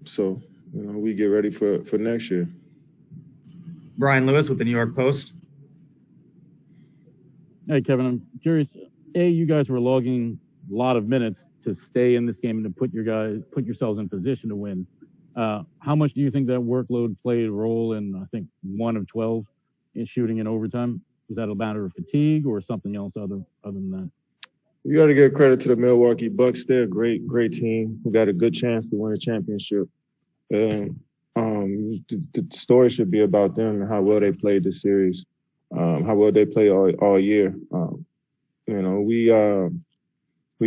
So, we get ready for next year. Brian Lewis with the New York Post. Hey, Kevin, I'm curious. You guys were logging a lot of minutes to stay in this game and to put yourselves in position to win. How much do you think that workload played a role in, I think, 1 of 12 in shooting in overtime? Is that a matter of fatigue or something else other than that? You got to give credit to the Milwaukee Bucks. They're a great team who got a good chance to win a championship. The story should be about them and how well they played this series, how well they played all year. We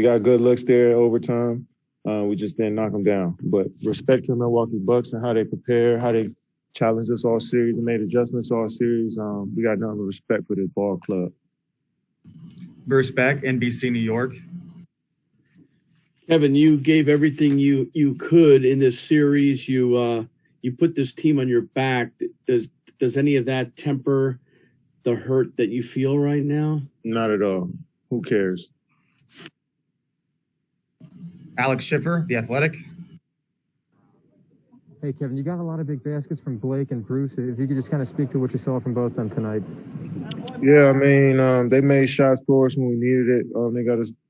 got good looks there in overtime. We just didn't knock them down. But respect to the Milwaukee Bucks and how they prepare, how they challenged us all series and made adjustments all series. We got nothing but respect for this ball club. Bruce Beck, NBC New York. Kevin, you gave everything you could in this series. You put this team on your back. Does any of that temper the hurt that you feel right now? Not at all. Who cares? Alex Schiffer, The Athletic. Hey, Kevin, you got a lot of big baskets from Blake and Bruce. If you could just kind of speak to what you saw from both of them tonight. Yeah, I mean, they made shots for us when we needed it. They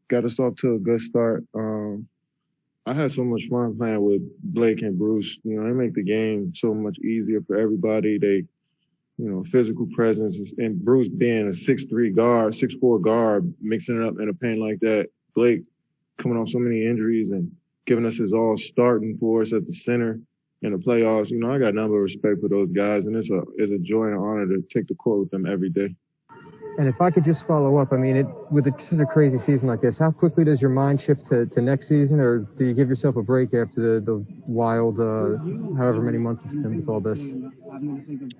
got us off to a good start. I had so much fun playing with Blake and Bruce. They make the game so much easier for everybody. They, physical presence, and Bruce being a 6'3" guard, 6'4" guard, mixing it up in a paint like that. Blake coming off so many injuries and giving us his all starting for us at the center in the playoffs. I got nothing but respect for those guys, and it's a joy and an honor to take the court with them every day. And if I could just follow up, I mean, with such a crazy season like this, how quickly does your mind shift to next season, or do you give yourself a break after the wild, however many months it's been with all this? I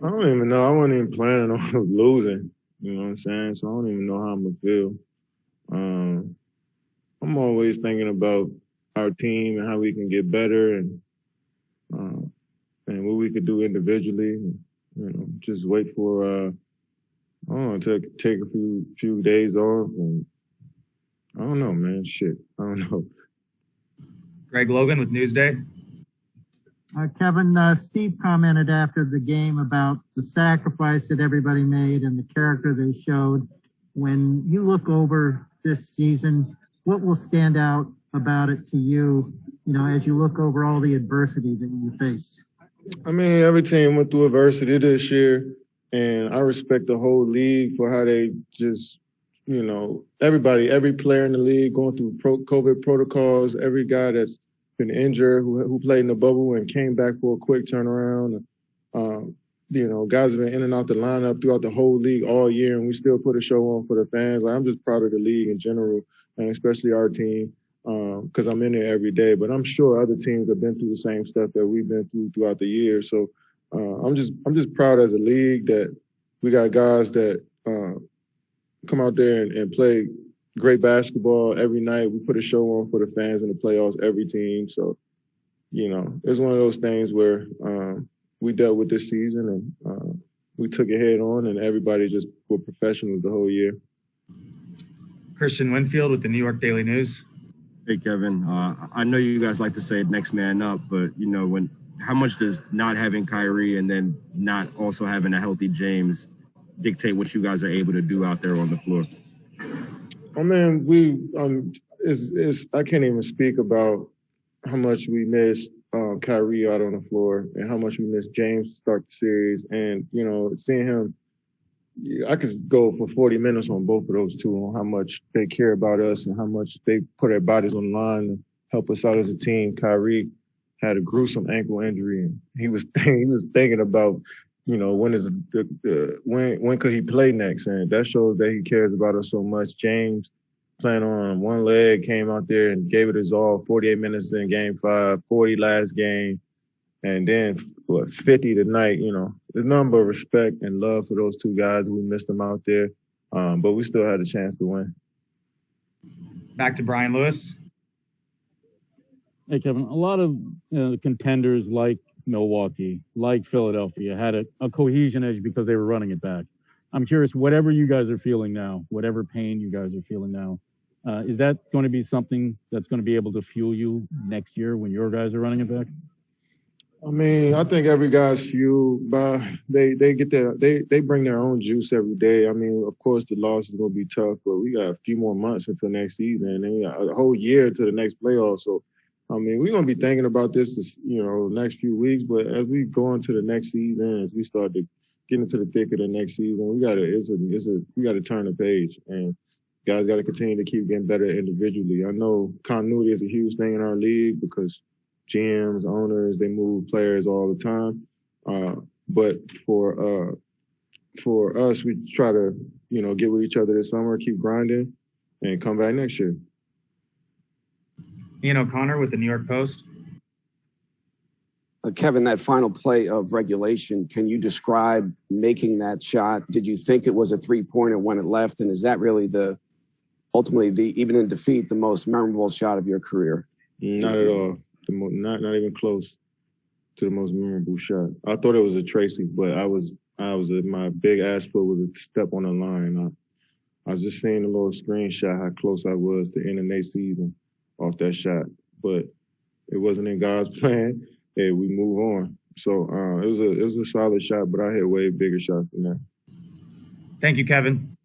don't even know. I wasn't even planning on losing. You know what I'm saying? So I don't even know how I'm going to feel. I'm always thinking about our team and how we can get better and what we could do individually. Just wait for I don't know, take a few days off, and I don't know, man. Shit, I don't know. Greg Logan with Newsday. Kevin, Steve commented after the game about the sacrifice that everybody made and the character they showed. When you look over this season, what will stand out about it to you, as you look over all the adversity that you faced? I mean, every team went through adversity this year. And I respect the whole league for how they just, every player in the league going through COVID protocols, every guy that's been injured, who played in the bubble and came back for a quick turnaround. Guys have been in and out the lineup throughout the whole league all year, and we still put a show on for the fans. I'm just proud of the league in general, and especially our team, because I'm in there every day. But I'm sure other teams have been through the same stuff that we've been through throughout the year. So I'm just proud as a league that we got guys that come out there and play great basketball every night. We put a show on for the fans in the playoffs, every team. So, it's one of those things where we dealt with this season and we took it head on, and everybody just were professionals the whole year. Christian Winfield with the New York Daily News. Hey, Kevin. I know you guys like to say next man up, but, how much does not having Kyrie and then not also having a healthy James dictate what you guys are able to do out there on the floor? Oh man, I can't even speak about how much we missed Kyrie out on the floor and how much we missed James to start the series. And, seeing him, I could go for 40 minutes on both of those two, on how much they care about us and how much they put their bodies on the line to help us out as a team. Kyrie had a gruesome ankle injury, and he was thinking about, when could he play next, and that shows that he cares about us so much. James, playing on one leg, came out there and gave it his all. 48 minutes in Game 5, 40 last game, and then 50 tonight. There's nothing but respect and love for those two guys. We missed them out there, but we still had a chance to win. Back to Brian Lewis. Hey, Kevin, a lot of contenders like Milwaukee, like Philadelphia, had a cohesion edge because they were running it back. I'm curious, whatever you guys are feeling now, whatever pain you guys are feeling now, is that going to be something that's going to be able to fuel you next year when your guys are running it back? I mean, I think every guy's fueled by they get their they bring their own juice every day. I mean, of course the loss is gonna be tough, but we got a few more months until next season, and then we got a whole year to the next playoff. So, I mean, we're gonna be thinking about this, next few weeks. But as we go into the next season, as we start to get into the thick of the next season, we gotta turn the page, and guys got to continue to keep getting better individually. I know continuity is a huge thing in our league because GMs, owners, they move players all the time. But for us, we try to, get with each other this summer, keep grinding, and come back next year. Ian O'Connor with the New York Post. Kevin, that final play of regulation, can you describe making that shot? Did you think it was a three-pointer when it left? And is that really ultimately, even in defeat, the most memorable shot of your career? Not at all. Not even close to the most memorable shot. I thought it was a Tracy, but my big ass foot was a step on the line. I was just seeing a little screenshot how close I was to ending their season off that shot, but it wasn't in God's plan. Hey, we move on. So it was a solid shot, but I hit way bigger shots than that. Thank you, Kevin.